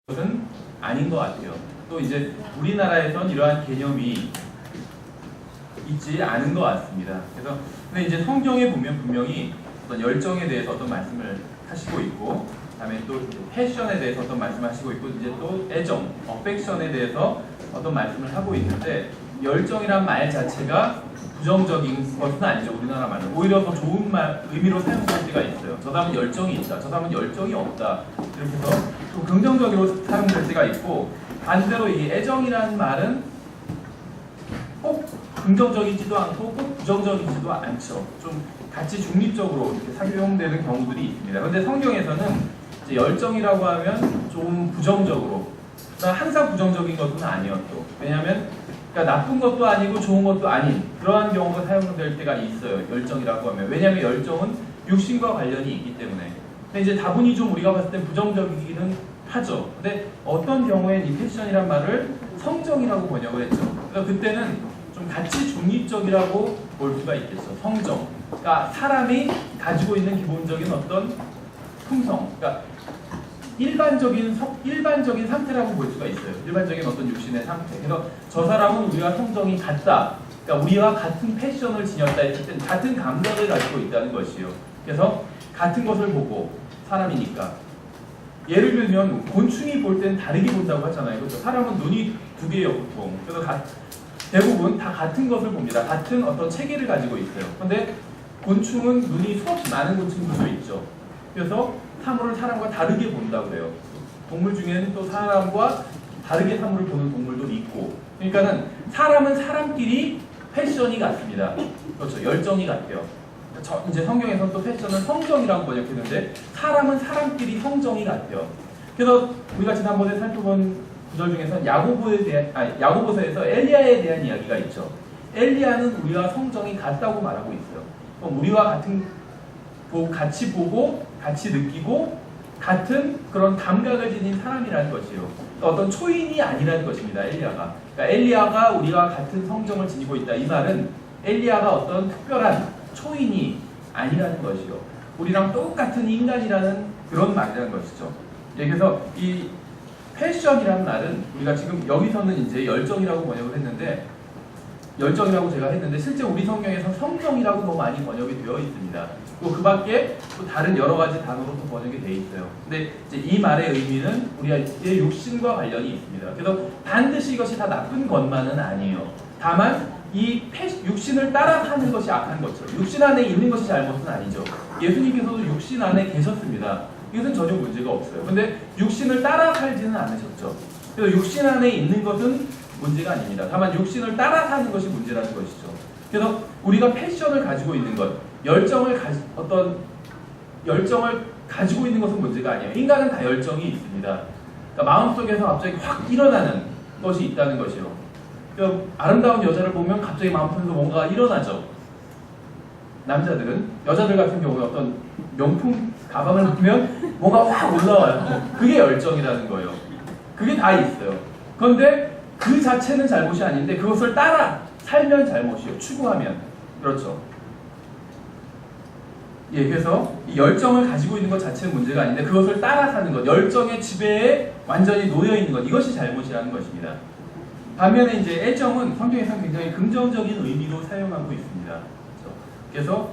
것은 아닌 것 같아요. 또 이제 우리나라에선 이러한 개념이 있지 않은 것 같습니다. 그래서 근데 이제 성경에 보면 분명히 어떤 열정에 대해서 어떤 말씀을 하시고 있고, 그다음에 또 패션에 대해서 어떤 말씀을 하시고 있고, 이제 또 애정, 어펙션에 대해서 어떤 말씀을 하고 있는데, 열정이란 말 자체가 부정적인 것은 아니죠. 우리나라 말은 오히려 더 좋은 의미로 사용될 때가 있어요. 저 사람은 열정이 있다, 저 사람은 열정이 없다, 이렇게 해서 또 긍정적으로 사용될 때가 있고, 반대로 이 애정이라는 말은 꼭 긍정적이지도 않고 꼭 부정적이지도 않죠. 좀 같이 중립적으로 이렇게 사용되는 경우들이 있습니다. 그런데 성경에서는 이제 열정이라고 하면 좀 부정적으로, 그러니까 항상 부정적인 것은 아니었고, 왜냐하면 그러니까 나쁜 것도 아니고 좋은 것도 아닌 그러한 경우가 사용될 때가 있어요. 열정이라고 하면. 왜냐하면 열정은 육신과 관련이 있기 때문에. 근데 이제 다분히 좀 우리가 봤을 때 부정적이기는 하죠. 근데 어떤 경우엔 이 패션이란 말을 성정이라고 번역을 했죠. 그래서 그때는 좀 같이 중립적이라고 볼 수가 있겠죠. 성정. 그러니까 사람이 가지고 있는 기본적인 어떤 품성. 그러니까 일반적인 상태라고 볼 수가 있어요. 일반적인 어떤 육신의 상태. 그래서 저 사람은 우리와 성정이 같다. 그러니까 우리와 같은 패션을 지녔다 했을 때 같은 감각을 가지고 있다는 것이요. 그래서 같은 것을 보고, 사람이니까. 예를 들면 곤충이 볼 때는 다르게 본다고 하잖아요. 그렇죠? 사람은 눈이 두 개예요, 보통. 그래서 대부분 다 같은 것을 봅니다. 같은 어떤 체계를 가지고 있어요. 그런데 곤충은 눈이 수없이 많은 곤충들도 있죠. 그래서 사물을 사람과 다르게 본다고 그래요. 동물 중에는 또 사람과 다르게 사물을 보는 동물도 있고, 그러니까는 사람은 사람끼리 패션이 같습니다. 그렇죠. 열정이 같아요. 이제 성경에서는 또 패션은 성정이라고 번역했는데, 사람은 사람끼리 성정이 같아요. 그래서 우리가 지난번에 살펴본 구절 중에서 야고보서에서 엘리야에 대한 이야기가 있죠. 엘리야는 우리와 성정이 같다고 말하고 있어요. 그럼 우리와 같이 보고 같이 느끼고 같은 그런 감각을 지닌 사람이라는 것이요. 그러니까 어떤 초인이 아니라는 것입니다. 엘리야가. 그러니까 엘리야가 우리와 같은 성정을 지니고 있다. 이 말은 엘리야가 어떤 특별한 초인이 아니라는 것이요. 우리랑 똑같은 인간이라는 그런 말이라는 것이죠. 그래서 이 패션이라는 말은 우리가 지금 여기서는 이제 열정이라고 번역을 했는데, 열정이라고 제가 했는데 실제 우리 성경에서 성정이라고 너무 많이 번역이 되어 있습니다. 또 그 밖에 또 다른 여러 가지 단어로 또 번역이 되어 있어요. 근데 이제 이 말의 의미는 우리의 육신과 관련이 있습니다. 그래서 반드시 이것이 다 나쁜 것만은 아니에요. 다만 이 육신을 따라 사는 것이 악한 거죠. 육신 안에 있는 것이 잘못은 아니죠. 예수님께서도 육신 안에 계셨습니다. 이것은 전혀 문제가 없어요. 근데 육신을 따라 살지는 않으셨죠. 그래서 육신 안에 있는 것은 문제가 아닙니다. 다만 육신을 따라 사는 것이 문제라는 것이죠. 그래서 우리가 패션을 가지고 있는 것, 열정을 가지고 있는 것은 문제가 아니에요. 인간은 다 열정이 있습니다. 그러니까 마음속에서 갑자기 확 일어나는 것이 있다는 것이요. 그러니까 아름다운 여자를 보면 갑자기 마음속에서 뭔가 일어나죠. 남자들은, 여자들 같은 경우에 어떤 명품 가방을 보면 뭔가 확 올라와요. 그게 열정이라는 거예요. 그게 다 있어요. 그런데 그 자체는 잘못이 아닌데 그것을 따라 살면 잘못이에요. 추구하면. 그렇죠. 예, 그래서 이 열정을 가지고 있는 것 자체는 문제가 아닌데 그것을 따라 사는 것, 열정의 지배에 완전히 놓여 있는 것, 이것이 잘못이라는 것입니다. 반면에 이제 애정은 성경에서는 굉장히 긍정적인 의미로 사용하고 있습니다. 그래서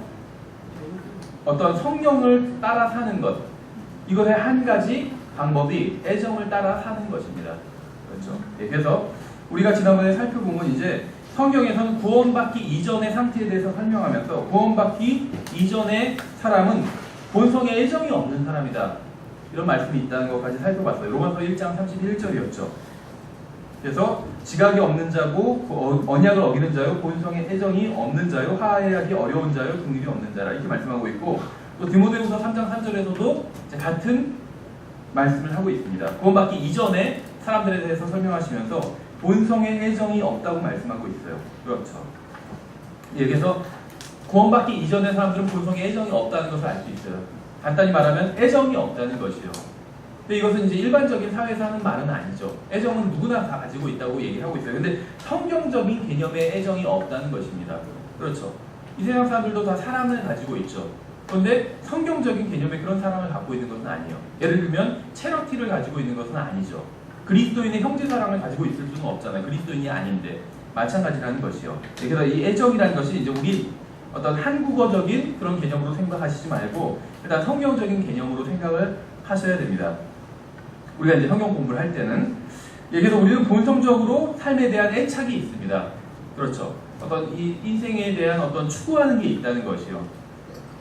어떤 성령을 따라 사는 것, 이것의 한 가지 방법이 애정을 따라 사는 것입니다. 그렇죠? 예, 그래서 우리가 지난번에 살펴본 건 이제 성경에서는 구원받기 이전의 상태에 대해서 설명하면서 구원받기 이전의 사람은 본성에 애정이 없는 사람이다, 이런 말씀이 있다는 것까지 살펴봤어요. 로마서 1장 31절이었죠. 그래서 지각이 없는 자고 언약을 어기는 자요, 본성에 애정이 없는 자요, 화해하기 어려운 자요, 긍휼이 없는 자라, 이렇게 말씀하고 있고, 또 디모데후서 3장 3절에서도 같은 말씀을 하고 있습니다. 구원받기 이전에 사람들에 대해서 설명하시면서 본성에 애정이 없다고 말씀하고 있어요. 그렇죠. 예, 그래서 구원받기 이전의 사람들은 본성에 애정이 없다는 것을 알 수 있어요. 간단히 말하면 애정이 없다는 것이요. 근데 이것은 이제 일반적인 사회에서 하는 말은 아니죠. 애정은 누구나 다 가지고 있다고 얘기하고 있어요. 근데 성경적인 개념의 애정이 없다는 것입니다. 그렇죠. 이 세상 사람들도 다 사랑을 가지고 있죠. 그런데 성경적인 개념의 그런 사랑을 갖고 있는 것은 아니에요. 예를 들면 체러티를 가지고 있는 것은 아니죠. 그리스도인의 형제 사랑을 가지고 있을 수는 없잖아요. 그리스도인이 아닌데 마찬가지라는 것이요. 그래서 이 애정이라는 것이 이제 우리 어떤 한국어적인 그런 개념으로 생각하시지 말고 일단 성경적인 개념으로 생각을 하셔야 됩니다. 우리가 이제 성경 공부를 할 때는 그래서 우리는 본성적으로 삶에 대한 애착이 있습니다. 그렇죠. 어떤 이 인생에 대한 어떤 추구하는 게 있다는 것이요.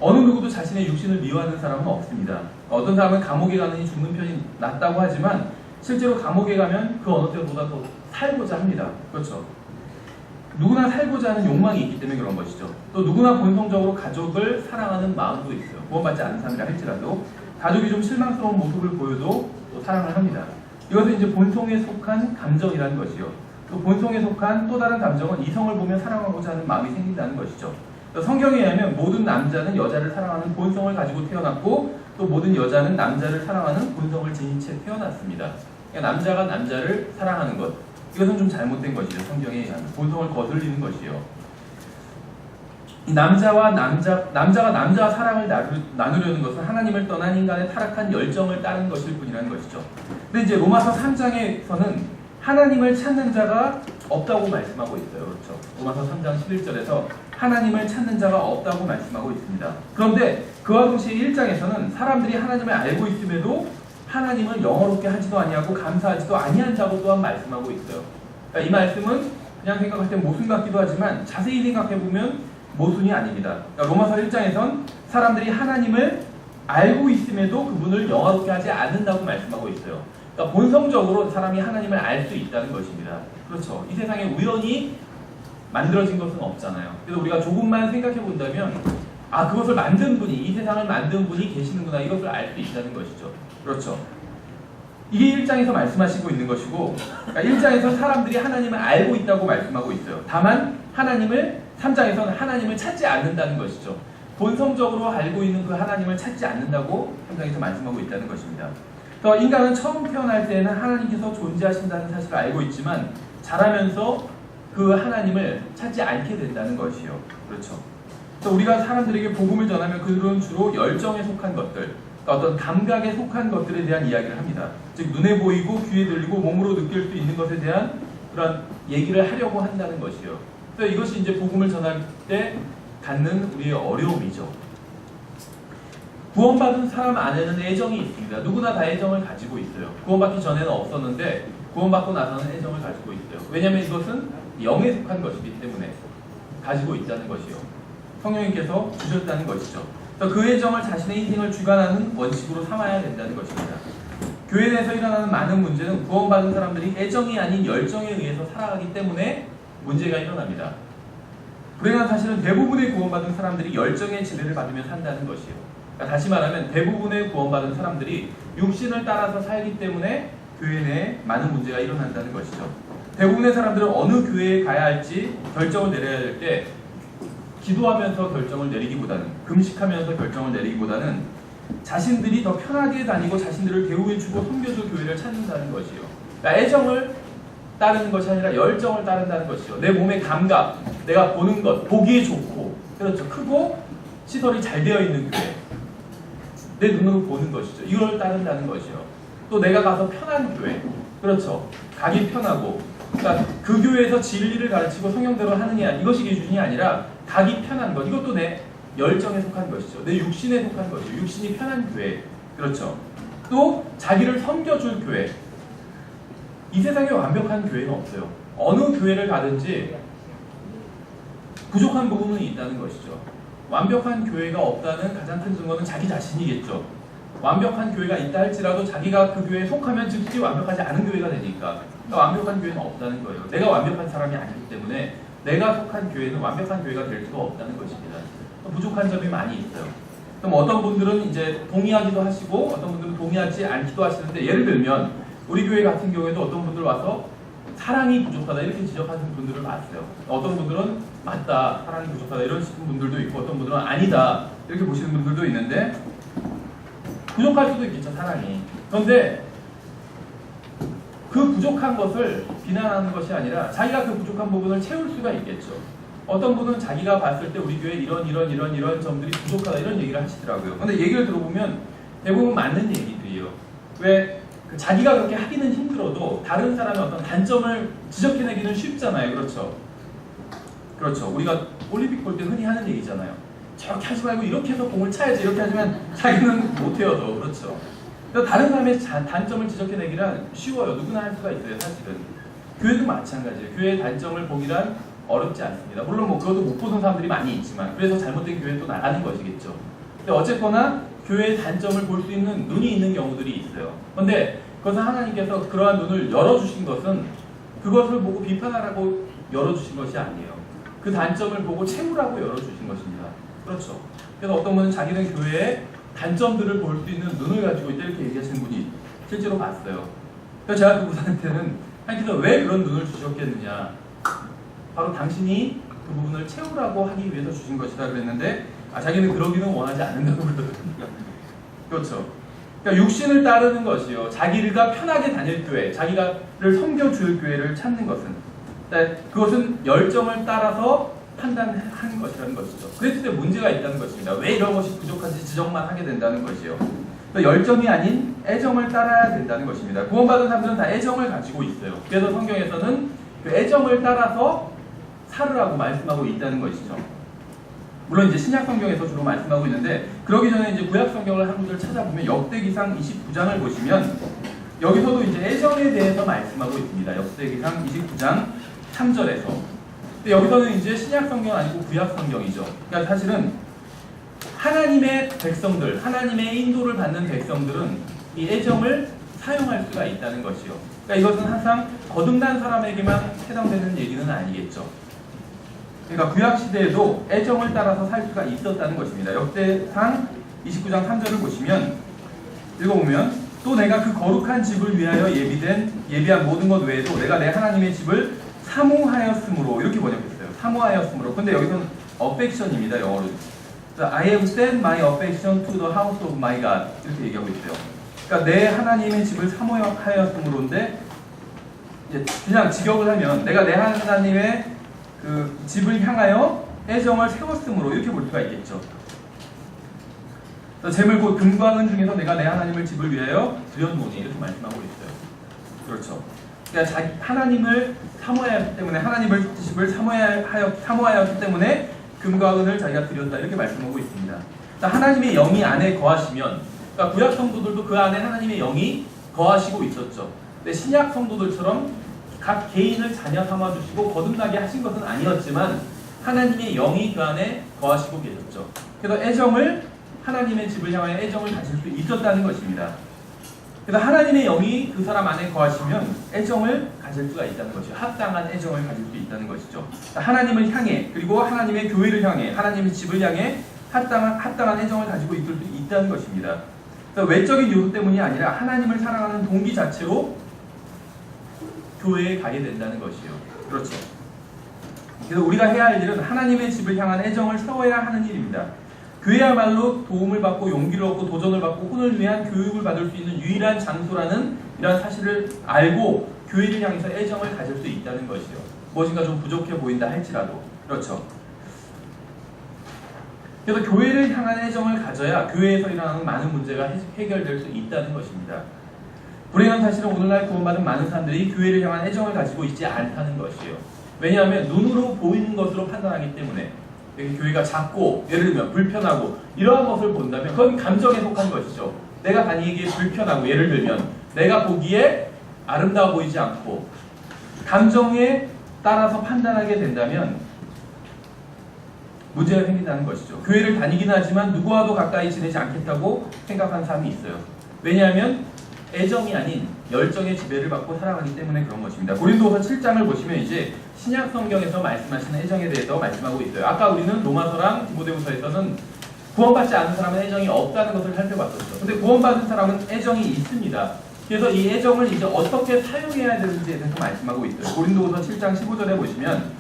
어느 누구도 자신의 육신을 미워하는 사람은 없습니다. 어떤 사람은 감옥에 가느니 죽는 편이 낫다고 하지만 실제로 감옥에 가면 그 어느 때보다 더 살고자 합니다. 그렇죠. 누구나 살고자 하는 욕망이 있기 때문에 그런 것이죠. 또 누구나 본성적으로 가족을 사랑하는 마음도 있어요. 구원받지 않은 사람이라 할지라도 가족이 좀 실망스러운 모습을 보여도 또 사랑을 합니다. 이것은 이제 본성에 속한 감정이라는 것이요. 또 본성에 속한 또 다른 감정은 이성을 보며 사랑하고자 하는 마음이 생긴다는 것이죠. 성경에 의하면 모든 남자는 여자를 사랑하는 본성을 가지고 태어났고 또 모든 여자는 남자를 사랑하는 본성을 지닌 채 태어났습니다. 그러니까 남자가 남자를 사랑하는 것, 이것은 좀 잘못된 것이죠. 성경에 의하면 본성을 거슬리는 것이요. 이 남자가 남자와 사랑을 나누려는 것은 하나님을 떠난 인간의 타락한 열정을 따른 것일 뿐이라는 것이죠. 근데 이제 로마서 3장에서는 하나님을 찾는 자가 없다고 말씀하고 있어요. 그렇죠. 로마서 3장 11절에서 하나님을 찾는 자가 없다고 말씀하고 있습니다. 그런데 그와 동시에 1장에서는 사람들이 하나님을 알고 있음에도 하나님을 영어롭게 하지도 아니하고 감사하지도 아니한다고 또한 말씀하고 있어요. 그러니까 이 말씀은 그냥 생각할 때 모순 같기도 하지만 자세히 생각해보면 모순이 아닙니다. 그러니까 로마서 1장에선 사람들이 하나님을 알고 있음에도 그분을 영화롭게 하지 않는다고 말씀하고 있어요. 그러니까 본성적으로 사람이 하나님을 알 수 있다는 것입니다. 그렇죠. 이 세상에 우연히 만들어진 것은 없잖아요. 그래서 우리가 조금만 생각해 본다면 그것을 만든 분이, 이 세상을 만든 분이 계시는구나, 이것을 알 수 있다는 것이죠. 그렇죠. 이게 1장에서 말씀하시고 있는 것이고, 그러니까 1장에서 사람들이 하나님을 알고 있다고 말씀하고 있어요. 다만 3장에서는 하나님을 찾지 않는다는 것이죠. 본성적으로 알고 있는 그 하나님을 찾지 않는다고 3장에서 말씀하고 있다는 것입니다. 그래서 인간은 처음 태어날 때는 하나님께서 존재하신다는 사실을 알고 있지만 자라면서 그 하나님을 찾지 않게 된다는 것이요. 그렇죠. 그래서 우리가 사람들에게 복음을 전하면 그들은 주로 열정에 속한 것들, 어떤 감각에 속한 것들에 대한 이야기를 합니다. 즉 눈에 보이고 귀에 들리고 몸으로 느낄 수 있는 것에 대한 그런 얘기를 하려고 한다는 것이요. 그래서 이것이 이제 복음을 전할 때 갖는 우리의 어려움이죠. 구원받은 사람 안에는 애정이 있습니다. 누구나 다 애정을 가지고 있어요. 구원받기 전에는 없었는데 구원받고 나서는 애정을 가지고 있어요. 왜냐하면 이것은 영에 속한 것이기 때문에 가지고 있다는 것이요. 성령님께서 주셨다는 것이죠. 그 애정을 자신의 인생을 주관하는 원칙으로 삼아야 된다는 것입니다. 교회 내에서 일어나는 많은 문제는 구원받은 사람들이 애정이 아닌 열정에 의해서 살아가기 때문에 문제가 일어납니다. 불행한 사실은 대부분의 구원받은 사람들이 열정의 지배를 받으며 산다는 것이에요. 그러니까 다시 말하면 대부분의 구원받은 사람들이 육신을 따라서 살기 때문에 교회 내에 많은 문제가 일어난다는 것이죠. 대부분의 사람들은 어느 교회에 가야 할지 결정을 내려야 될 때 기도하면서 결정을 내리기보다는, 금식하면서 결정을 내리기보다는 자신들이 더 편하게 다니고 자신들을 대우해주고 섬겨줄 교회를 찾는다는 것이요. 그러니까 애정을 따르는 것이 아니라 열정을 따른다는 것이요. 내 몸의 감각, 내가 보는 것, 보기에 좋고, 그렇죠. 크고 시설이 잘 되어 있는 교회, 내 눈으로 보는 것이죠. 이걸 따른다는 것이요. 또 내가 가서 편한 교회, 그렇죠. 가기 편하고, 그러니까 그 교회에서 진리를 가르치고 성경대로 하느냐, 이것이 기준이 아니라 가기 편한 것, 이것도 내 열정에 속한 것이죠. 내 육신에 속한 것이죠. 육신이 편한 교회, 그렇죠. 또 자기를 섬겨줄 교회. 이 세상에 완벽한 교회는 없어요. 어느 교회를 가든지 부족한 부분은 있다는 것이죠. 완벽한 교회가 없다는 가장 큰 증거는 자기 자신이겠죠. 완벽한 교회가 있다 할지라도 자기가 그 교회에 속하면 즉시 완벽하지 않은 교회가 되니까. 그러니까 완벽한 교회는 없다는 거예요. 내가 완벽한 사람이 아니기 때문에 내가 속한 교회는 완벽한 교회가 될 수가 없다는 것입니다. 부족한 점이 많이 있어요. 그럼 어떤 분들은 이제 동의하기도 하시고 어떤 분들은 동의하지 않기도 하시는데, 예를 들면 우리 교회 같은 경우에도 어떤 분들 와서 사랑이 부족하다 이렇게 지적하는 분들을 봤어요. 어떤 분들은 맞다, 사랑이 부족하다 이런 분들도 있고, 어떤 분들은 아니다 이렇게 보시는 분들도 있는데, 부족할 수도 있겠죠, 사랑이. 그런데 그 부족한 것을 비난하는 것이 아니라 자기가 그 부족한 부분을 채울 수가 있겠죠. 어떤 분은 자기가 봤을 때 우리 교회 이런 점들이 부족하다 이런 얘기를 하시더라고요. 근데 얘기를 들어보면 대부분 맞는 얘기들이에요. 왜 자기가 그렇게 하기는 힘들어도 다른 사람의 어떤 단점을 지적해내기는 쉽잖아요. 그렇죠? 그렇죠. 우리가 올림픽 볼 때 흔히 하는 얘기잖아요. 저렇게 하지 말고 이렇게 해서 공을 차야지. 이렇게 하지만 자기는 못해요. 더. 그렇죠. 그래서 다른 사람의 단점을 지적해내기란 쉬워요. 누구나 할 수가 있어요. 사실은. 교회도 마찬가지예요. 교회의 단점을 보기란 어렵지 않습니다. 물론 뭐 그것도 못 보는 사람들이 많이 있지만 그래서 잘못된 교회에 또 나가는 것이겠죠. 근데 어쨌거나 교회의 단점을 볼 수 있는 눈이 있는 경우들이 있어요. 그런데 그것은 하나님께서 그러한 눈을 열어주신 것은 그것을 보고 비판하라고 열어주신 것이 아니에요. 그 단점을 보고 채우라고 열어주신 것입니다. 그렇죠. 그래서 어떤 분은 자기는 교회의 단점들을 볼 수 있는 눈을 가지고 있다 이렇게 얘기하시는 분이 실제로 봤어요. 그래서 제가 그분한테는 하나님께서 왜 그런 눈을 주셨겠느냐, 바로 당신이 그 부분을 채우라고 하기 위해서 주신 것이다 그랬는데 자기는 그러기는 원하지 않는다고 그러거든요. 그렇죠. 그러니까 육신을 따르는 것이요, 자기가 편하게 다닐 교회, 자기가를 섬겨줄 교회를 찾는 것은, 그것은 열정을 따라서 판단하는 것이라는 것이죠. 그랬을 때 문제가 있다는 것입니다. 왜 이런 것이 부족한지 지적만 하게 된다는 것이요. 열정이 아닌 애정을 따라야 된다는 것입니다. 구원받은 사람들은 다 애정을 가지고 있어요. 그래서 성경에서는 그 애정을 따라서 살으라고 말씀하고 있다는 것이죠. 물론 이제 신약 성경에서 주로 말씀하고 있는데, 그러기 전에 이제 구약 성경을 한 군데를 찾아보면 역대기상 29장을 보시면 여기서도 이제 애정에 대해서 말씀하고 있습니다. 역대기상 29장 3절에서. 근데 여기서는 이제 신약 성경 아니고 구약 성경이죠. 그러니까 사실은 하나님의 백성들, 하나님의 인도를 받는 백성들은 이 애정을 사용할 수가 있다는 것이요. 그러니까 이것은 항상 거듭난 사람에게만 해당되는 얘기는 아니겠죠. 그러니까 구약 시대에도 애정을 따라서 살 수가 있었다는 것입니다. 역대상 29장 3절을 보시면, 읽어보면, 또 내가 그 거룩한 집을 위하여 예비한 모든 것 외에도 내가 내 하나님의 집을 사모하였으므로, 이렇게 번역했어요. 사모하였으므로. 근데 여기서는 affection입니다. 영어로. I have set my affection to the house of my God, 이렇게 얘기하고 있어요. 그러니까 내 하나님의 집을 사모하였으므로인데, 이제 그냥 직역을 하면 내가 내 하나님의 그 집을 향하여 애정을 세웠으므로, 이렇게 볼 수가 있겠죠. 재물 곧 금과 은 중에서 내가 내 하나님을 집을 위하여 드렸노니, 이렇게 말씀하고 있어요. 그렇죠. 그러니까 하나님을 사모하였기 때문에, 하나님을 집을 사모하였기 때문에 금과 은을 자기가 드렸다, 이렇게 말씀하고 있습니다. 그러니까 하나님의 영이 안에 거하시면, 그러니까 구약 성도들도 그 안에 하나님의 영이 거하시고 있었죠. 근데 신약 성도들처럼 각 개인을 자녀 삼아주시고 거듭나게 하신 것은 아니었지만 하나님의 영이 그 안에 거하시고 계셨죠. 그래서 하나님의 집을 향하여 애정을 가질 수 있었다는 것입니다. 그래서 하나님의 영이 그 사람 안에 거하시면 애정을 가질 수가 있다는 것이죠. 합당한 애정을 가질 수 있다는 것이죠. 하나님을 향해, 그리고 하나님의 교회를 향해, 하나님의 집을 향해 합당한 애정을 가지고 있을 수 있다는 것입니다. 그래서 외적인 요소 때문이 아니라 하나님을 사랑하는 동기 자체로 교회에 가게 된다는 것이요. 그렇죠. 그래서 우리가 해야 할 일은 하나님의 집을 향한 애정을 세워야 하는 일입니다. 교회야말로 도움을 받고 용기를 얻고 도전을 받고 혼을 위한 교육을 받을 수 있는 유일한 장소라는 이런 사실을 알고 교회를 향해서 애정을 가질 수 있다는 것이요. 무엇인가 좀 부족해 보인다 할지라도. 그렇죠. 그래서 교회를 향한 애정을 가져야 교회에서 일어나는 많은 문제가 해결될 수 있다는 것입니다. 불행한 사실은 오늘날 구원받은 많은 사람들이 교회를 향한 애정을 가지고 있지 않다는 것이에요. 왜냐하면 눈으로 보이는 것으로 판단하기 때문에, 여기 교회가 작고 예를 들면 불편하고 이러한 것을 본다면 그건 감정에 속한 것이죠. 내가 다니기에 불편하고, 예를 들면 내가 보기에 아름다워 보이지 않고 감정에 따라서 판단하게 된다면 문제가 생긴다는 것이죠. 교회를 다니긴 하지만 누구와도 가까이 지내지 않겠다고 생각하는 사람이 있어요. 왜냐하면 애정이 아닌 열정의 지배를 받고 살아가기 때문에 그런 것입니다. 고린도서 7장을 보시면 이제 신약 성경에서 말씀하시는 애정에 대해서 말씀하고 있어요. 아까 우리는 로마서랑 디모데후서에서는 구원받지 않은 사람은 애정이 없다는 것을 살펴봤었죠. 근데 구원받은 사람은 애정이 있습니다. 그래서 이 애정을 이제 어떻게 사용해야 되는지에 대해서 말씀하고 있어요. 고린도후서 7장 15절에 보시면,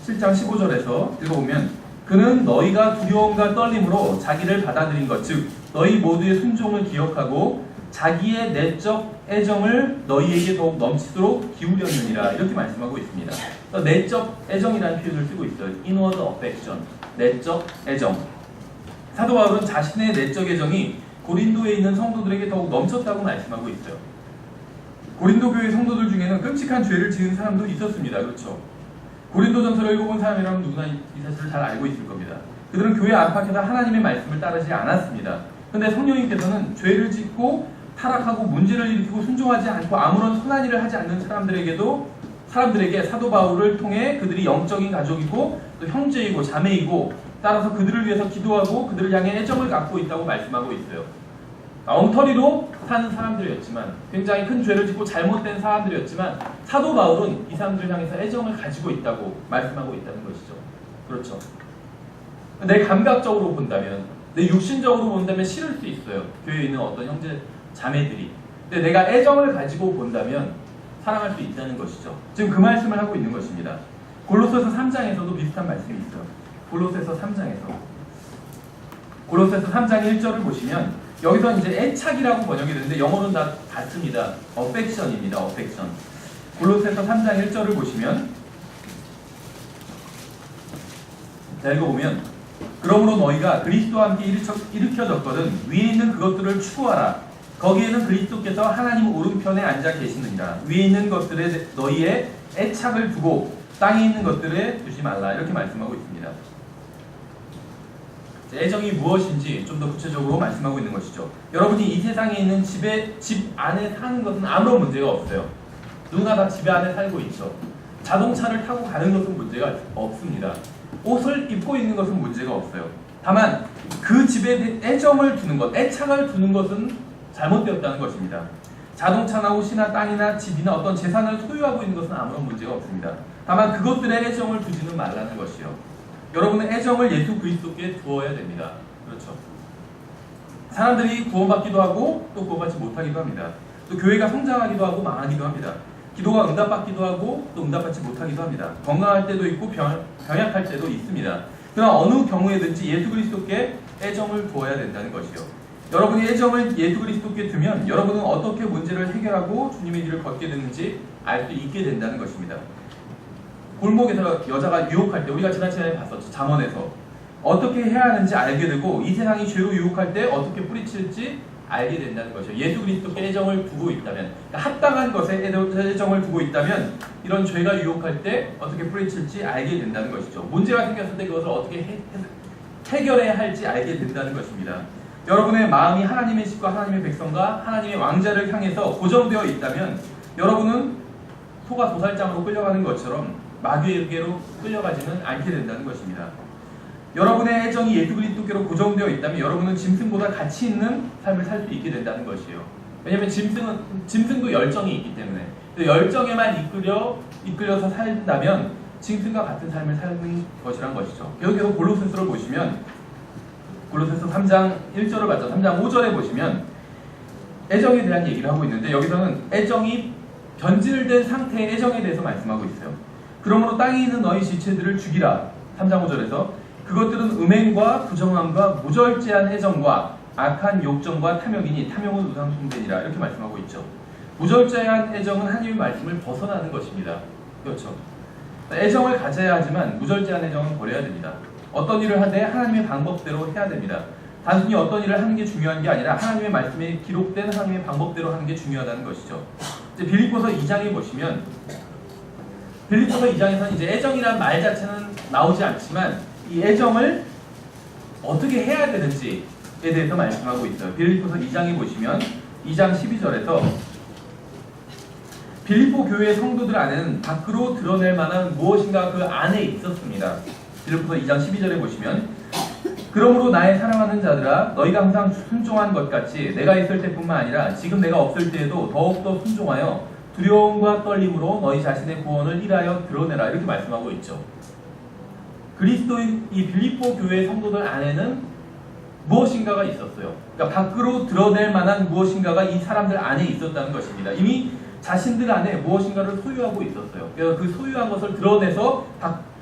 7장 15절에서 읽어보면, 그는 너희가 두려움과 떨림으로 자기를 받아들인 것, 즉 너희 모두의 순종을 기억하고 자기의 내적 애정을 너희에게 더욱 넘치도록 기울였느니라 이렇게 말씀하고 있습니다. 내적 애정이라는 표현을 쓰고 있어요. inward affection, 내적 애정. 사도 바울은 자신의 내적 애정이 고린도에 있는 성도들에게 더욱 넘쳤다고 말씀하고 있어요. 고린도 교회 성도들 중에는 끔찍한 죄를 지은 사람도 있었습니다. 그렇죠? 고린도전서를 읽어본 사람이라면 누구나 이 사실을 잘 알고 있을 겁니다. 그들은 교회 안팎에서 하나님의 말씀을 따르지 않았습니다. 그런데 성령님께서는 죄를 짓고 타락하고 문제를 일으키고 순종하지 않고 아무런 선한 일을 하지 않는 사람들에게 사도 바울을 통해 그들이 영적인 가족이고 또 형제이고 자매이고 따라서 그들을 위해서 기도하고 그들을 향해 애정을 갖고 있다고 말씀하고 있어요. 엉터리로 사는 사람들이었지만 굉장히 큰 죄를 짓고 잘못된 사람들이었지만 사도 바울은 이 사람들을 향해서 애정을 가지고 있다고 말씀하고 있다는 것이죠. 그렇죠. 내 감각적으로 본다면, 내 육신적으로 본다면 싫을 수 있어요. 교회에 있는 어떤 형제 자매들이. 근데 내가 애정을 가지고 본다면 사랑할 수 있다는 것이죠. 지금 그 말씀을 하고 있는 것입니다. 골로새서 3장에서도 비슷한 말씀이 있어요. 골로새서 3장 1절을 보시면 여기서 이제 애착이라고 번역이 되는데 영어로는 다 같습니다. affection입니다. affection. 골로새서 3장 1절을 보시면 자 읽어보면 그러므로 너희가 그리스도와 함께 일으켜졌거든 위에 있는 그것들을 추구하라. 거기에는 그리스도께서 하나님 오른편에 앉아 계시느니라. 위에 있는 것들에 너희의 애착을 두고 땅에 있는 것들에 두지 말라. 이렇게 말씀하고 있습니다. 애정이 무엇인지 좀 더 구체적으로 말씀하고 있는 것이죠. 여러분이 이 세상에 있는 집 안에 사는 것은 아무런 문제가 없어요. 누구나 다 집 안에 살고 있죠. 자동차를 타고 가는 것은 문제가 없습니다. 옷을 입고 있는 것은 문제가 없어요. 다만 그 집에 애정을 두는 것, 애착을 두는 것은 잘못되었다는 것입니다. 자동차나 옷이나 땅이나 집이나 어떤 재산을 소유하고 있는 것은 아무런 문제가 없습니다. 다만 그것들의 애정을 두지는 말라는 것이요. 여러분의 애정을 예수 그리스도께 두어야 됩니다. 그렇죠. 사람들이 구원받기도 하고 또 구원받지 못하기도 합니다. 또 교회가 성장하기도 하고 망하기도 합니다. 기도가 응답받기도 하고 또 응답받지 못하기도 합니다. 건강할 때도 있고 병약할 때도 있습니다. 그러나 어느 경우에든지 예수 그리스도께 애정을 두어야 된다는 것이요. 여러분이 애정을 예수 그리스도께 두면 여러분은 어떻게 문제를 해결하고 주님의 길을 걷게 되는지 알 수 있게 된다는 것입니다. 골목에서 여자가 유혹할 때 우리가 지난 시간에 봤었죠. 잠언에서 어떻게 해야 하는지 알게 되고 이 세상이 죄로 유혹할 때 어떻게 뿌리칠지 알게 된다는 것이죠. 예수 그리스도께 애정을 두고 있다면 합당한 것에 애정을 두고 있다면 이런 죄가 유혹할 때 어떻게 뿌리칠지 알게 된다는 것이죠. 문제가 생겼을 때 그것을 어떻게 해결해야 할지 알게 된다는 것입니다. 여러분의 마음이 하나님의 집과 하나님의 백성과 하나님의 왕자를 향해서 고정되어 있다면 여러분은 소가 도살장으로 끌려가는 것처럼 마귀에게로 끌려가지는 않게 된다는 것입니다. 여러분의 애정이 예수 그리스도께로 고정되어 있다면 여러분은 짐승보다 가치 있는 삶을 살 수 있게 된다는 것이에요. 왜냐하면 짐승도 열정이 있기 때문에 열정에만 이끌려서 살다면 짐승과 같은 삶을 사는 것이란 것이죠. 계속해서 골로새서를 보시면 골로새서 3장 1절을 봤죠. 3장 5절에 보시면 애정에 대한 얘기를 하고 있는데 여기서는 애정이 변질된 상태의 애정에 대해서 말씀하고 있어요. 그러므로 땅에 있는 너희 지체들을 죽이라. 3장 5절에서 그것들은 음행과 부정함과 무절제한 애정과 악한 욕정과 탐욕이니 탐욕은 우상 숭배니라. 이렇게 말씀하고 있죠. 무절제한 애정은 하나님의 말씀을 벗어나는 것입니다. 그렇죠. 애정을 가져야 하지만 무절제한 애정은 버려야 됩니다. 어떤 일을 하되 하나님의 방법대로 해야 됩니다. 단순히 어떤 일을 하는 게 중요한 게 아니라 하나님의 말씀에 기록된 하나님의 방법대로 하는 게 중요하다는 것이죠. 이제 빌립보서 2장에 보시면 빌립보서 2장에서는 이제 애정이란 말 자체는 나오지 않지만 이 애정을 어떻게 해야 되는지에 대해서 말씀하고 있어요. 빌립보서 2장에 보시면 2장 12절에서 빌립보 교회 성도들 안에는 밖으로 드러낼 만한 무엇인가 그 안에 있었습니다. 빌립보서 2장 12절에 보시면 그러므로 나의 사랑하는 자들아 너희가 항상 순종한 것 같이 내가 있을 때뿐만 아니라 지금 내가 없을 때에도 더욱더 순종하여 두려움과 떨림으로 너희 자신의 구원을 일하여 드러내라. 이렇게 말씀하고 있죠. 그리스도인 이 빌립보 교회 성도들 안에는 무엇인가가 있었어요. 그러니까 밖으로 드러낼 만한 무엇인가가 이 사람들 안에 있었다는 것입니다. 이미 자신들 안에 무엇인가를 소유하고 있었어요. 그래서 그 소유한 것을 드러내서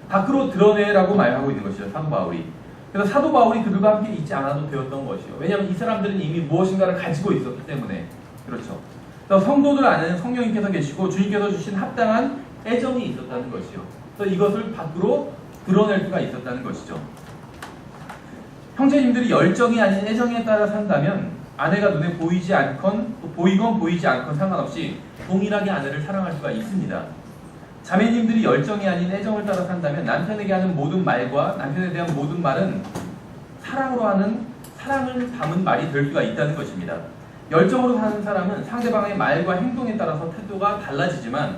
밖으로 드러내라고 말하고 있는 것이죠. 사도 바울이. 그래서 사도 바울이 그들과 함께 있지 않아도 되었던 것이요. 왜냐하면 이 사람들은 이미 무엇인가를 가지고 있었기 때문에 그렇죠. 그래서 성도들 안에는 성령님께서 계시고 주님께서 주신 합당한 애정이 있었다는 것이요. 그래서 이것을 밖으로 드러낼 수가 있었다는 것이죠. 형제님들이 열정이 아닌 애정에 따라 산다면 아내가 눈에 보이지 않건 보이건 보이지 않건 상관없이 동일하게 아내를 사랑할 수가 있습니다. 자매님들이 열정이 아닌 애정을 따라 산다면 남편에게 하는 모든 말과 남편에 대한 모든 말은 사랑으로 하는 사랑을 담은 말이 될 수가 있다는 것입니다. 열정으로 사는 사람은 상대방의 말과 행동에 따라서 태도가 달라지지만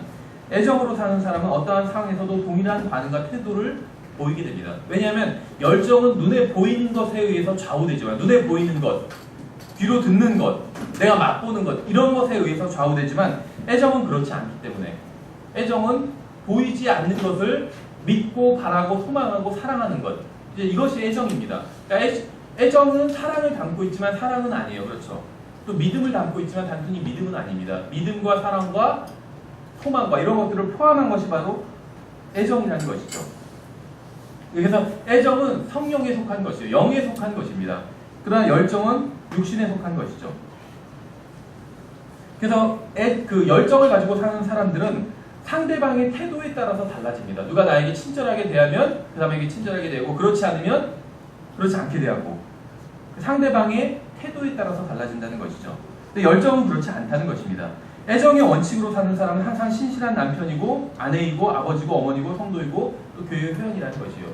애정으로 사는 사람은 어떠한 상황에서도 동일한 반응과 태도를 보이게 됩니다. 왜냐하면 열정은 눈에 보이는 것에 의해서 좌우되지만 눈에 보이는 것, 귀로 듣는 것, 내가 맛보는 것 이런 것에 의해서 좌우되지만 애정은 그렇지 않기 때문에 애정은 보이지 않는 것을 믿고 바라고 소망하고 사랑하는 것 이제 이것이 애정입니다. 그러니까 애정은 사랑을 담고 있지만 사랑은 아니에요. 그렇죠? 또 믿음을 담고 있지만 단순히 믿음은 아닙니다. 믿음과 사랑과 소망과 이런 것들을 포함한 것이 바로 애정이라는 것이죠. 그래서 애정은 성령에 속한 것이에요. 영에 속한 것입니다. 그러나 열정은 육신에 속한 것이죠. 그래서 그 열정을 가지고 사는 사람들은 상대방의 태도에 따라서 달라집니다. 누가 나에게 친절하게 대하면 그 사람에게 친절하게 대하고 그렇지 않으면 그렇지 않게 대하고 상대방의 태도에 따라서 달라진다는 것이죠. 근데 열정은 그렇지 않다는 것입니다. 애정의 원칙으로 사는 사람은 항상 신실한 남편이고 아내이고 아버지고 어머니고 성도이고 또 교회의 회원이라는 것이요.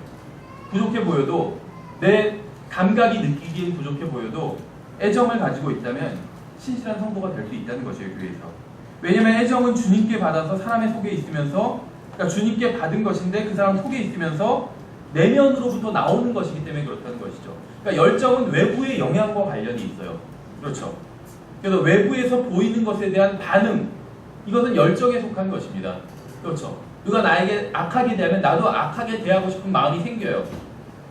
부족해 보여도 내 감각이 느끼기엔 부족해 보여도 애정을 가지고 있다면 신실한 성도가 될 수 있다는 것이에요. 교회에서. 왜냐하면 애정은 주님께 받아서 사람의 속에 있으면서 그러니까 주님께 받은 것인데 그 사람 속에 있으면서 내면으로부터 나오는 것이기 때문에 그렇다는 것이죠. 그러니까 열정은 외부의 영향과 관련이 있어요. 그렇죠. 그래서 외부에서 보이는 것에 대한 반응 이것은 열정에 속한 것입니다. 그렇죠. 누가 나에게 악하게 대하면 나도 악하게 대하고 싶은 마음이 생겨요.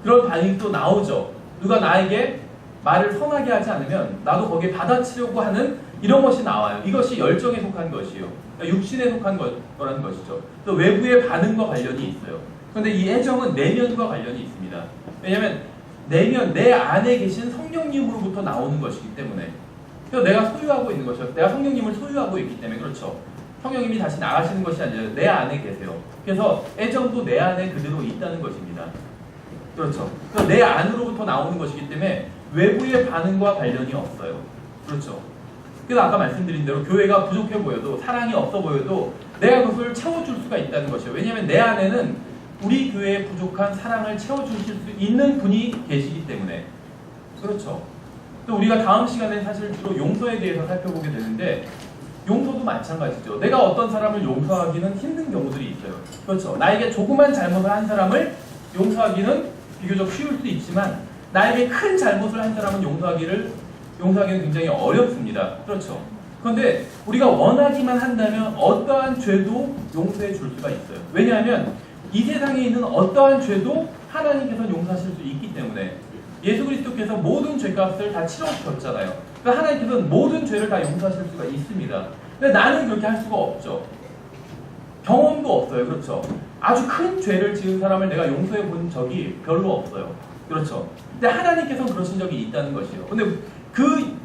그런 반응이 또 나오죠. 누가 나에게 말을 선하게 하지 않으면 나도 거기에 받아치려고 하는 이런 것이 나와요. 이것이 열정에 속한 것이요. 그러니까 육신에 속한 거라는 것이죠. 또 외부의 반응과 관련이 있어요. 그런데 이 애정은 내면과 관련이 있습니다. 왜냐하면 내면, 내 안에 계신 성령님으로부터 나오는 것이기 때문에 그래서 내가 소유하고 있는 것이요. 내가 성령님을 소유하고 있기 때문에 그렇죠. 성령님이 다시 나가시는 것이 아니라 내 안에 계세요. 그래서 애정도 내 안에 그대로 있다는 것입니다. 그렇죠. 그래서 내 안으로부터 나오는 것이기 때문에 외부의 반응과 관련이 없어요. 그렇죠. 그래서 아까 말씀드린 대로 교회가 부족해 보여도 사랑이 없어 보여도 내가 그것을 채워줄 수가 있다는 것이에요. 왜냐하면 내 안에는 우리 교회의 부족한 사랑을 채워주실 수 있는 분이 계시기 때문에 그렇죠. 또 우리가 다음 시간에 사실 주로 용서에 대해서 살펴보게 되는데 용서도 마찬가지죠. 내가 어떤 사람을 용서하기는 힘든 경우들이 있어요. 그렇죠. 나에게 조그만 잘못을 한 사람을 용서하기는 비교적 쉬울 수 있지만 나에게 큰 잘못을 한 사람은 용서하기는 굉장히 어렵습니다. 그렇죠. 그런데 우리가 원하기만 한다면 어떠한 죄도 용서해 줄 수가 있어요. 왜냐하면 이 세상에 있는 어떠한 죄도 하나님께서 용서하실 수 있기 때문에 예수 그리스도께서 모든 죄값을 다 치러주셨잖아요. 그러니까 하나님께서는 모든 죄를 다 용서하실 수가 있습니다. 근데 나는 그렇게 할 수가 없죠. 경험도 없어요. 그렇죠. 아주 큰 죄를 지은 사람을 내가 용서해 본 적이 별로 없어요. 그렇죠. 근데 하나님께서는 그러신 적이 있다는 것이에요. 근데 그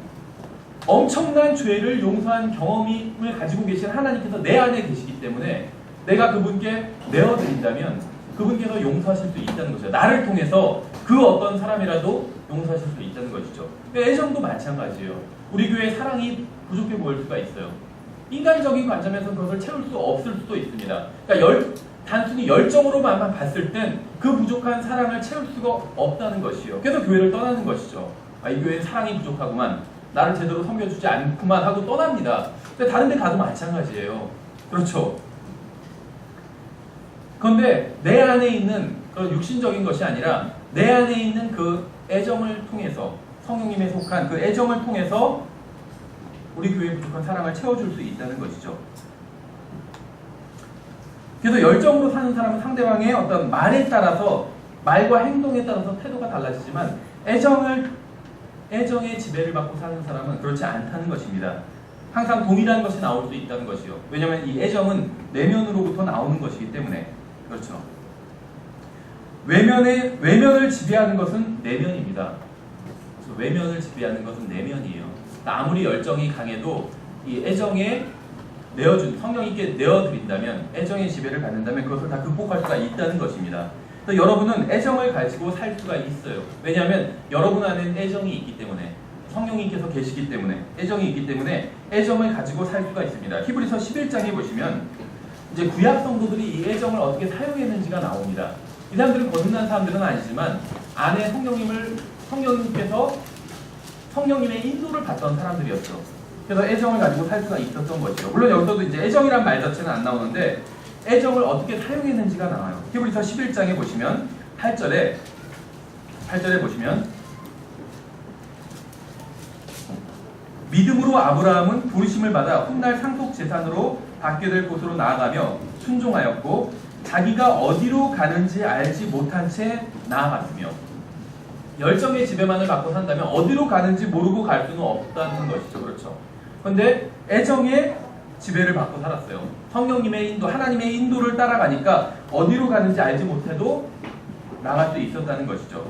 엄청난 죄를 용서한 경험을 가지고 계신 하나님께서 내 안에 계시기 때문에 내가 그분께 내어드린다면 그분께서 용서하실 수 있다는 것이죠. 나를 통해서 그 어떤 사람이라도 용서하실 수 있다는 것이죠. 애정도 마찬가지예요. 우리 교회에 사랑이 부족해 보일 수가 있어요. 인간적인 관점에서 그것을 채울 수 없을 수도 있습니다. 그러니까 단순히 열정으로만 봤을 땐 그 부족한 사랑을 채울 수가 없다는 것이요. 그래서 교회를 떠나는 것이죠. 이 교회는 사랑이 부족하구만. 나를 제대로 섬겨주지 않구만 하고 떠납니다. 근데 다른 데 가도 마찬가지예요. 그렇죠. 그런데 내 안에 있는 그런 육신적인 것이 아니라 내 안에 있는 그 애정을 통해서 성령님에 속한 그 애정을 통해서 우리 교회의 부족한 사랑을 채워줄 수 있다는 것이죠. 그래서 열정으로 사는 사람은 상대방의 어떤 말에 따라서 말과 행동에 따라서 태도가 달라지지만 애정의 지배를 받고 사는 사람은 그렇지 않다는 것입니다. 항상 동일한 것이 나올 수 있다는 것이요. 왜냐하면 이 애정은 내면으로부터 나오는 것이기 때문에 그렇죠. 외면을 지배하는 것은 내면입니다. 그래서 외면을 지배하는 것은 내면이에요. 아무리 열정이 강해도 이 애정에 성령님께 내어드린다면, 애정의 지배를 받는다면 그것을 다 극복할 수가 있다는 것입니다. 여러분은 애정을 가지고 살 수가 있어요. 왜냐하면 여러분 안에는 애정이 있기 때문에, 성령님께서 계시기 때문에, 애정이 있기 때문에 애정을 가지고 살 수가 있습니다. 히브리서 11장에 보시면 이제 구약 성도들이 이 애정을 어떻게 사용했는지가 나옵니다. 이 사람들은 거듭난 사람들은 아니지만 안에 성령님께서 성령님의 인도를 받던 사람들이었죠. 그래서 애정을 가지고 살 수가 있었던 것이죠. 물론 여기서도 이제 애정이란 말 자체는 안 나오는데 애정을 어떻게 사용했는지가 나와요. 히브리서 11장에 보시면 8절에 보시면 믿음으로 아브라함은 부르심을 받아 훗날 상속 재산으로 받게 될 곳으로 나아가며 순종하였고 자기가 어디로 가는지 알지 못한 채 나아갔으며, 열정의 지배만을 받고 산다면 어디로 가는지 모르고 갈 수는 없다는 것이죠. 그렇죠. 그런데 애정의 지배를 받고 살았어요. 성령님의 인도, 하나님의 인도를 따라가니까 어디로 가는지 알지 못해도 나갈 수 있었다는 것이죠.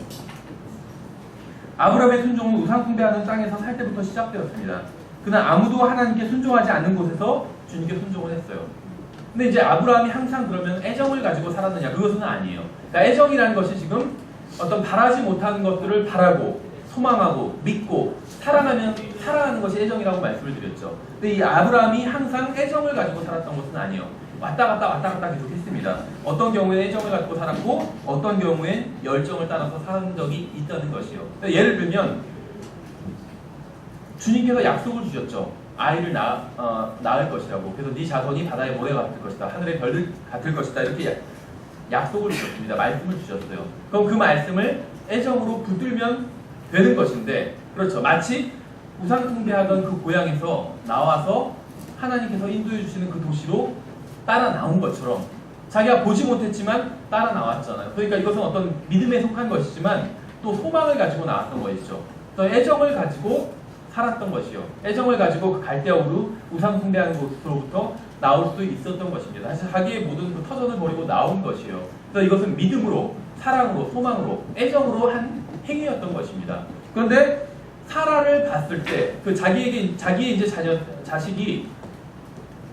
아브라함의 순종은 우상 숭배하는 땅에서 살 때부터 시작되었습니다. 그러나 아무도 하나님께 순종하지 않는 곳에서 주님께 순종을 했어요. 근데 이제 아브라함이 항상 그러면 애정을 가지고 살았느냐? 그것은 아니에요. 그러니까 애정이라는 것이 지금 어떤 바라지 못하는 것들을 바라고 소망하고 믿고 사랑하는 것이 애정이라고 말씀을 드렸죠. 근데 이 아브라함이 항상 애정을 가지고 살았던 것은 아니에요. 왔다 갔다 계속 했습니다. 어떤 경우에 애정을 갖고 살았고 어떤 경우에 열정을 따라서 사는 적이 있다는 것이요. 예를 들면 주님께서 약속을 주셨죠. 아이를 낳을 것이라고. 그래서 네 자손이 바다의 모래 같을 것이다. 하늘의 별들 같을 것이다. 이렇게 약속을 주셨습니다. 말씀을 주셨어요. 그럼 그 말씀을 애정으로 붙들면 되는 것인데, 그렇죠. 마치 우상 숭배하던 그 고향에서 나와서 하나님께서 인도해 주시는 그 도시로 따라 나온 것처럼 자기가 보지 못했지만 따라 나왔잖아요. 그러니까 이것은 어떤 믿음에 속한 것이지만 또 소망을 가지고 나왔던 것이죠. 그래서 애정을 가지고 살았던 것이요. 애정을 가지고 그 갈대아우르 우상 숭배하는 곳으로부터 나올 수 있었던 것입니다. 사실 자기의 모든 그 터전을 버리고 나온 것이요. 그래서 이것은 믿음으로, 사랑으로, 소망으로, 애정으로 한 행위였던 것입니다. 그런데 사라를 봤을 때 그 자기의 이제 자식이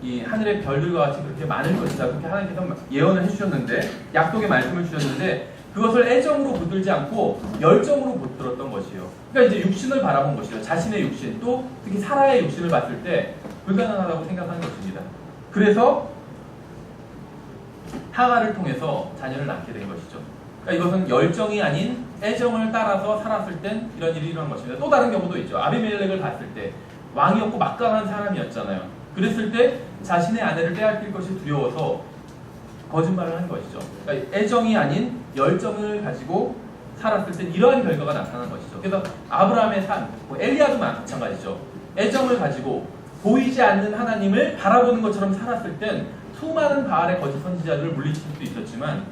이 하늘의 별들과 같이 그렇게 많을 것이다. 그렇게 하나님께서 예언을 해주셨는데, 약속의 말씀을 주셨는데 그것을 애정으로 붙들지 않고 열정으로 붙들었던 것이요. 그러니까 이제 육신을 바라본 것이요. 자신의 육신, 또 특히 사라의 육신을 봤을 때 불가능하다고 생각하는 것입니다. 그래서 하가를 통해서 자녀를 낳게 된 것이죠. 그러니까 이것은 열정이 아닌 애정을 따라서 살았을 땐 이런 일이 일어난 것입니다. 또 다른 경우도 있죠. 아비멜렉을 봤을 때 왕이었고 막강한 사람이었잖아요. 그랬을 때 자신의 아내를 빼앗길 것이 두려워서 거짓말을 한 것이죠. 그러니까 애정이 아닌 열정을 가지고 살았을 때 이러한 결과가 나타난 것이죠. 그래서 아브라함의 삶, 엘리야도 마찬가지죠. 애정을 가지고 보이지 않는 하나님을 바라보는 것처럼 살았을 땐 수많은 바알의 거짓 선지자들을 물리칠 수 있었지만,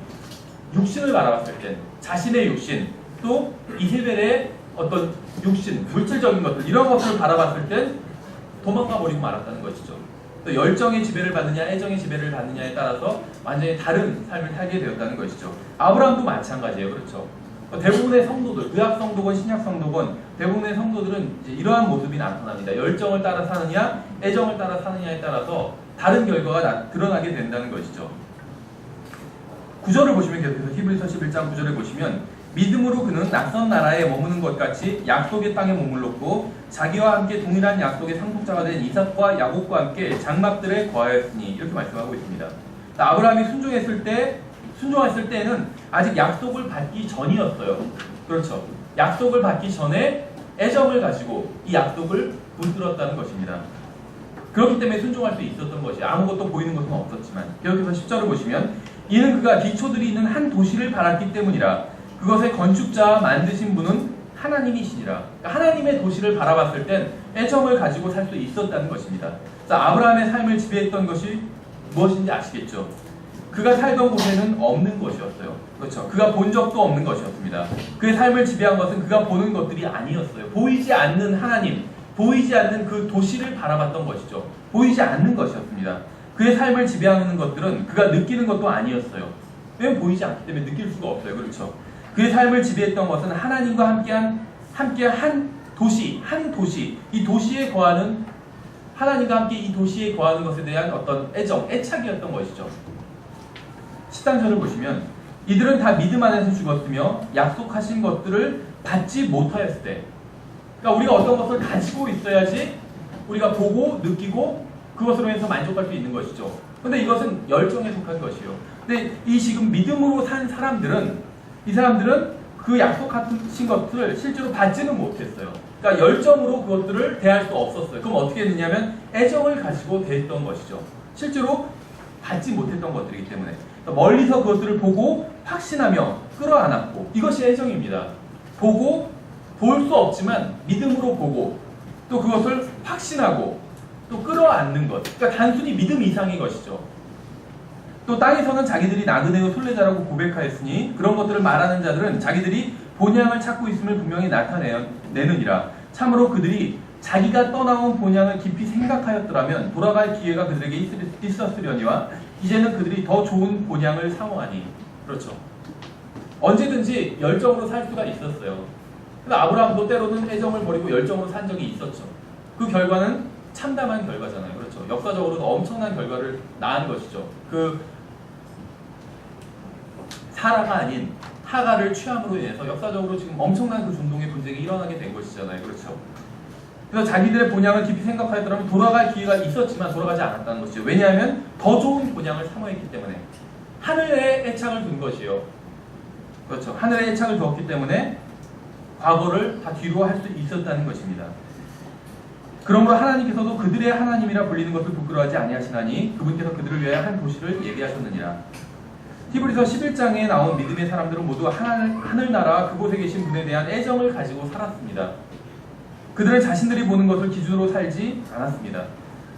육신을 바라봤을 땐 자신의 육신, 또 이세벨의 어떤 육신, 물질적인 것들, 이런 것들을 바라봤을 땐 도망가 버리고 말았다는 것이죠. 또 열정의 지배를 받느냐 애정의 지배를 받느냐에 따라서 완전히 다른 삶을 살게 되었다는 것이죠. 아브라함도 마찬가지예요. 그렇죠. 대부분의 성도들, 구약 성도건 신약 성도건 대부분의 성도들은 이제 이러한 모습이 나타납니다. 열정을 따라 사느냐 애정을 따라 사느냐에 따라서 다른 결과가 드러나게 된다는 것이죠. 9절을 보시면 계속해서 히브리서 11장 9절을 보시면 믿음으로 그는 낯선 나라에 머무는 것 같이 약속의 땅에 머물렀고 자기와 함께 동일한 약속의 상속자가 된 이삭과 야곱과 함께 장막들에 거하였으니, 이렇게 말씀하고 있습니다. 아브라함이 순종했을 때에는 아직 약속을 받기 전이었어요. 그렇죠. 약속을 받기 전에 애정을 가지고 이 약속을 붙들었다는 것입니다. 그렇기 때문에 순종할 수 있었던 것이, 아무것도 보이는 것은 없었지만. 여기서 10절을 보시면 이는 그가 기초들이 있는 한 도시를 바랐기 때문이라. 그것의 건축자와 만드신 분은 하나님이시니라. 그러니까 하나님의 도시를 바라봤을 땐 애정을 가지고 살 수 있었다는 것입니다. 자, 아브라함의 삶을 지배했던 것이 무엇인지 아시겠죠? 그가 살던 곳에는 없는 것이었어요. 그렇죠. 그가 본 적도 없는 것이었습니다. 그의 삶을 지배한 것은 그가 보는 것들이 아니었어요. 보이지 않는 하나님, 보이지 않는 그 도시를 바라봤던 것이죠. 보이지 않는 것이었습니다. 그의 삶을 지배하는 것들은 그가 느끼는 것도 아니었어요. 왜냐면 보이지 않기 때문에 느낄 수가 없어요. 그렇죠. 그의 삶을 지배했던 것은 하나님과 함께한 한 도시, 이 도시에 거하는 하나님과 함께 이 도시에 거하는 것에 대한 어떤 애정, 애착이었던 것이죠. 13절을 보시면 이들은 다 믿음 안에서 죽었으며 약속하신 것들을 받지 못하였을 때, 그러니까 우리가 어떤 것을 가지고 있어야지 우리가 보고 느끼고 그것으로 해서 만족할 수 있는 것이죠. 근데 이것은 열정에 속한 것이요. 근데 이 지금 믿음으로 산 사람들은, 이 사람들은 그 약속하신 것을 실제로 받지는 못했어요. 그러니까 열정으로 그것들을 대할 수 없었어요. 그럼 어떻게 했느냐면 애정을 가지고 대했던 것이죠. 실제로 받지 못했던 것들이기 때문에 멀리서 그것들을 보고 확신하며 끌어안았고, 이것이 애정입니다. 보고 볼 수 없지만 믿음으로 보고 또 그것을 확신하고 또 끌어안는 것. 그러니까 단순히 믿음 이상의 것이죠. 또 땅에서는 자기들이 나그네요 순례자라고 고백하였으니 그런 것들을 말하는 자들은 자기들이 본향을 찾고 있음을 분명히 나타내느니라. 참으로 그들이 자기가 떠나온 본향을 깊이 생각하였더라면 돌아갈 기회가 그들에게 있었으려니와 이제는 그들이 더 좋은 본향을 사모하니. 그렇죠. 언제든지 열정으로 살 수가 있었어요. 그래서 아브라함도 때로는 애정을 버리고 열정으로 산 적이 있었죠. 그 결과는 참담한 결과잖아요. 그렇죠. 역사적으로도 엄청난 결과를 낳은 것이죠. 그 사라가 아닌 하가를 취함으로 인해서 역사적으로 지금 엄청난 그 중동의 분쟁이 일어나게 된 것이잖아요. 그렇죠. 그래서 자기들의 본향을 깊이 생각하였더라면 돌아갈 기회가 있었지만 돌아가지 않았다는 것이죠. 왜냐하면 더 좋은 본향을 사모했기 때문에. 하늘에 애착을 둔 것이요. 그렇죠. 하늘에 애착을 두었기 때문에 과거를 다 뒤로 할 수 있었다는 것입니다. 그러므로 하나님께서도 그들의 하나님이라 불리는 것을 부끄러워하지 아니하시나니 그분께서 그들을 위하여 한 도시를 예비하셨느니라. 히브리서 11장에 나온 믿음의 사람들은 모두 하늘나라 그곳에 계신 분에 대한 애정을 가지고 살았습니다. 그들은 자신들이 보는 것을 기준으로 살지 않았습니다.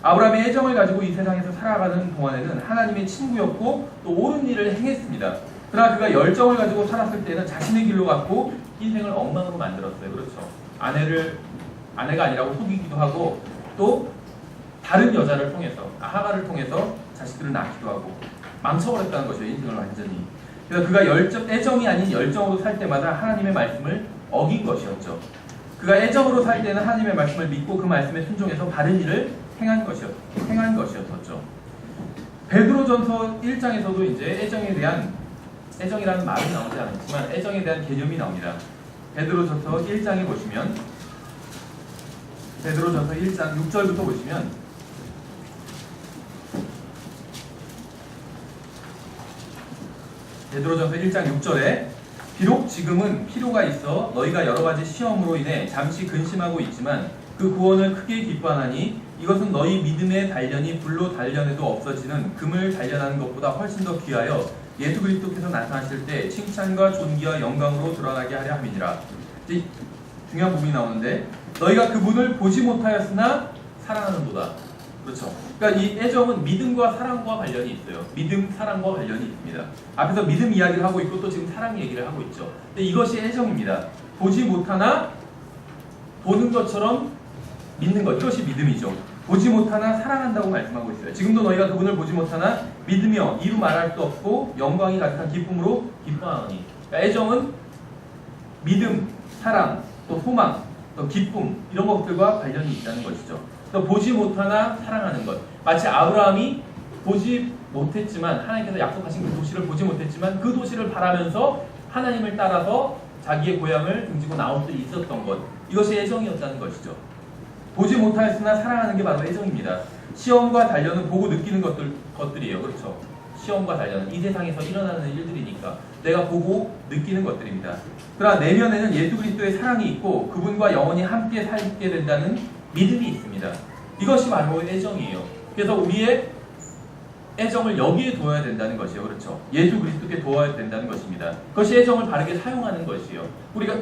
아브라함의 애정을 가지고 이 세상에서 살아가는 동안에는 하나님의 친구였고 또 옳은 일을 행했습니다. 그러나 그가 열정을 가지고 살았을 때는 자신의 길로 갔고 인생을 엉망으로 만들었어요. 그렇죠. 아내가 아니라고 속이기도 하고 또 다른 여자를 통해서 하가를 통해서 자식들을 낳기도 하고 망쳐버렸다는 것이죠. 인생을 완전히. 그래서 그가 애정이 아닌 열정으로 살 때마다 하나님의 말씀을 어긴 것이었죠. 그가 애정으로 살 때는 하나님의 말씀을 믿고 그 말씀에 순종해서 바른 일을 행한 것이었죠. 베드로전서 1장에서도 이제 애정이라는 말은 나오지 않았지만 애정에 대한 개념이 나옵니다. 베드로전서 1장에 보시면 베드로전서 1장 6절부터 보시면 베드로전서 1장 6절에 비록 지금은 필요가 있어 너희가 여러 가지 시험으로 인해 잠시 근심하고 있지만 그 구원을 크게 기뻐하나니 이것은 너희 믿음의 단련이 불로 단련해도 없어지는 금을 단련하는 것보다 훨씬 더 귀하여 예수 그리스도께서 나타나실 때 칭찬과 존귀와 영광으로 드러나게 하려 함이니라. 중요한 부분이 나오는데 너희가 그분을 보지 못하였으나 사랑하는도다. 그렇죠. 그러니까 이 애정은 믿음과 사랑과 관련이 있어요. 믿음, 사랑과 관련이 있습니다. 앞에서 믿음 이야기를 하고 있고 또 지금 사랑 얘기를 하고 있죠. 근데 이것이 애정입니다. 보지 못하나 보는 것처럼 믿는 것, 이것이 믿음이죠. 보지 못하나 사랑한다고 말씀하고 있어요. 지금도 너희가 그분을 보지 못하나 믿으며 이루 말할 수 없고 영광이 가득한 기쁨으로 기뻐하니. 그러니까 애정은 믿음, 사랑, 또 소망, 또 기쁨 이런 것들과 관련이 있다는 것이죠. 또 보지 못하나 사랑하는 것. 마치 아브라함이 보지 못했지만 하나님께서 약속하신 그 도시를 보지 못했지만 그 도시를 바라면서 하나님을 따라서 자기의 고향을 등지고 나올 수 있었던 것. 이것이 애정이었다는 것이죠. 보지 못하였으나 사랑하는 게 바로 애정입니다. 시험과 단련은 보고 느끼는 것들이에요. 그렇죠. 시험과 단련은 이 세상에서 일어나는 일들이니까 내가 보고 느끼는 것들입니다. 그러나 내면에는 예수 그리스도의 사랑이 있고 그분과 영원히 함께 살게 된다는 믿음이 있습니다. 이것이 바로 애정이에요. 그래서 우리의 애정을 여기에 두어야 된다는 것이에요. 그렇죠. 예수 그리스도께 두어야 된다는 것입니다. 그것이 애정을 바르게 사용하는 것이에요.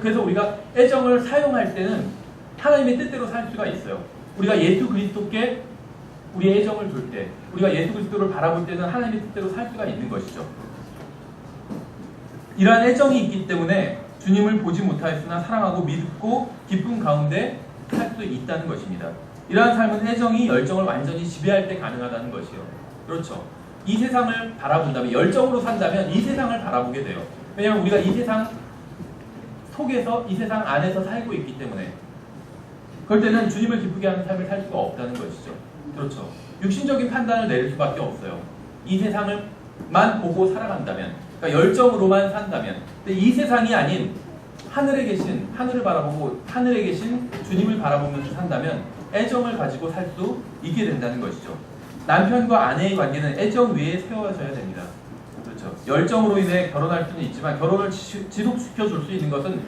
그래서 우리가 애정을 사용할 때는 하나님의 뜻대로 살 수가 있어요. 우리가 예수 그리스도께 우리의 애정을 둘 때, 우리가 예수 그리스도를 바라볼 때는 하나님의 뜻대로 살 수가 있는 것이죠. 이러한 애정이 있기 때문에 주님을 보지 못하였으나 사랑하고 믿고 기쁨 가운데 살 수 있다는 것입니다. 이러한 삶은 애정이 열정을 완전히 지배할 때 가능하다는 것이요. 그렇죠. 이 세상을 바라본다면, 열정으로 산다면 이 세상을 바라보게 돼요. 왜냐하면 우리가 이 세상 속에서, 이 세상 안에서 살고 있기 때문에. 그럴 때는 주님을 기쁘게 하는 삶을 살 수가 없다는 것이죠. 그렇죠. 육신적인 판단을 내릴 수밖에 없어요. 이 세상을만 보고 살아간다면, 그러니까 열정으로만 산다면. 근데 이 세상이 아닌 하늘에 계신, 하늘을 바라보고 하늘에 계신 주님을 바라보면서 산다면 애정을 가지고 살 수 있게 된다는 것이죠. 남편과 아내의 관계는 애정 위에 세워져야 됩니다. 그렇죠. 열정으로 인해 결혼할 수는 있지만 결혼을 지속시켜 줄 수 있는 것은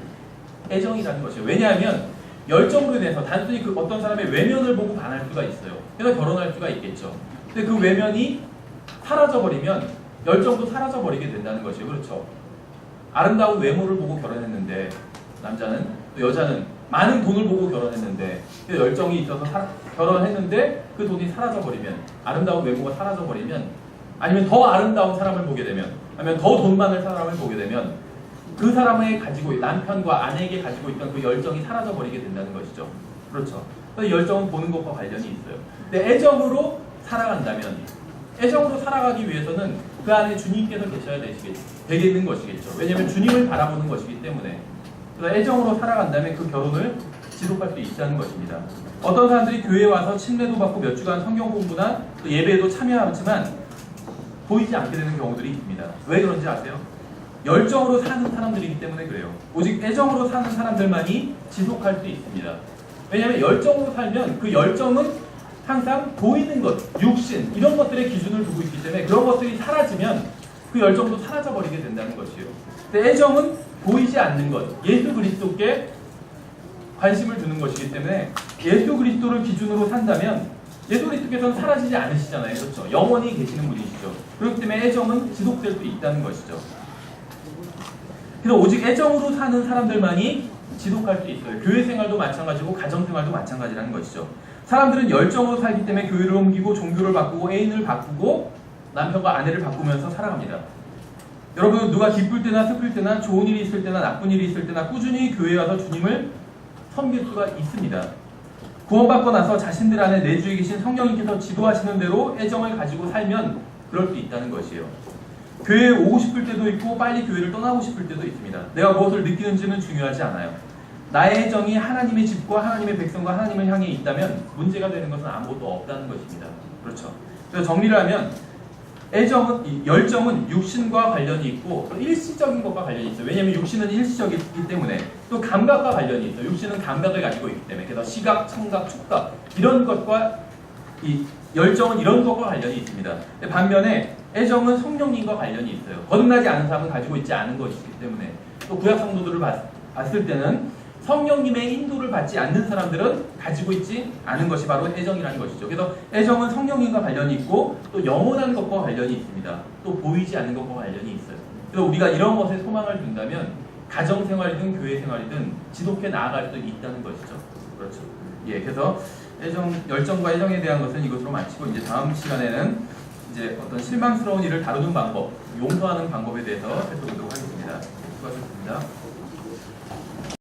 애정이라는 것이에요. 왜냐하면 열정으로 인해서 단순히 그 어떤 사람의 외면을 보고 반할 수가 있어요. 그래서 결혼할 수가 있겠죠. 근데 그 외면이 사라져버리면 열정도 사라져버리게 된다는 것이에요. 그렇죠. 아름다운 외모를 보고 결혼했는데 남자는 또 여자는 많은 돈을 보고 결혼했는데 그 열정이 있어서 결혼했는데 그 돈이 사라져버리면, 아름다운 외모가 사라져버리면, 아니면 더 아름다운 사람을 보게 되면, 아니면 더 돈 많은 사람을 보게 되면 그 사람의 가지고 남편과 아내에게 가지고 있던 그 열정이 사라져버리게 된다는 것이죠. 그렇죠. 그래서 열정은 보는 것과 관련이 있어요. 근데 애정으로 살아간다면, 애정으로 살아가기 위해서는 그 안에 주님께서 계셔야 되겠는 것이겠죠. 왜냐하면 주님을 바라보는 것이기 때문에. 그래서 애정으로 살아간다면 그 결혼을 지속할 수 있다는 것입니다. 어떤 사람들이 교회에 와서 침례도 받고 몇 주간 성경 공부나 또 예배에도 참여하지만 보이지 않게 되는 경우들이 있습니다. 왜 그런지 아세요? 열정으로 사는 사람들이기 때문에 그래요. 오직 애정으로 사는 사람들만이 지속할 수 있습니다. 왜냐하면 열정으로 살면 그 열정은 항상 보이는 것, 육신 이런 것들의 기준을 두고 있기 때문에 그런 것들이 사라지면 그 열정도 사라져버리게 된다는 것이에요. 근데 애정은 보이지 않는 것, 예수 그리스도께 관심을 두는 것이기 때문에 예수 그리스도를 기준으로 산다면 예수 그리스도께서는 사라지지 않으시잖아요. 그렇죠? 영원히 계시는 분이시죠. 그렇기 때문에 애정은 지속될 수 있다는 것이죠. 그래서 오직 애정으로 사는 사람들만이 지속할 수 있어요. 교회 생활도 마찬가지고 가정 생활도 마찬가지라는 것이죠. 사람들은 열정으로 살기 때문에 교회를 옮기고 종교를 바꾸고 애인을 바꾸고 남편과 아내를 바꾸면서 살아갑니다. 여러분, 누가 기쁠 때나 슬플 때나 좋은 일이 있을 때나 나쁜 일이 있을 때나 꾸준히 교회에 와서 주님을 섬길 수가 있습니다. 구원받고 나서 자신들 안에 내주에 계신 성령님께서 지도하시는 대로 애정을 가지고 살면 그럴 수 있다는 것이에요. 교회에 오고 싶을 때도 있고 빨리 교회를 떠나고 싶을 때도 있습니다. 내가 무엇을 느끼는지는 중요하지 않아요. 나의 애정이 하나님의 집과 하나님의 백성과 하나님을 향해 있다면 문제가 되는 것은 아무것도 없다는 것입니다. 그렇죠. 그래서 정리를 하면 열정은 육신과 관련이 있고 또 일시적인 것과 관련이 있어요. 왜냐하면 육신은 일시적이기 때문에, 또 감각과 관련이 있어요. 육신은 감각을 가지고 있기 때문에. 그래서 시각, 청각, 촉각 이런 것과 이 열정은 이런 것과 관련이 있습니다. 반면에 애정은 성령님과 관련이 있어요. 거듭나지 않은 사람은 가지고 있지 않은 것이기 때문에. 또 구약 성도들을 봤을 때는 성령님의 인도를 받지 않는 사람들은 가지고 있지 않은 것이 바로 애정이라는 것이죠. 그래서 애정은 성령님과 관련이 있고 또 영원한 것과 관련이 있습니다. 또 보이지 않는 것과 관련이 있어요. 그래서 우리가 이런 것에 소망을 둔다면 가정생활이든 교회생활이든 지속해 나아갈 수 있다는 것이죠. 그렇죠. 예, 그래서 열정과 애정에 대한 것은 이것으로 마치고 이제 다음 시간에는 이제 어떤 실망스러운 일을 다루는 방법, 용서하는 방법에 대해서 살펴보도록 하겠습니다.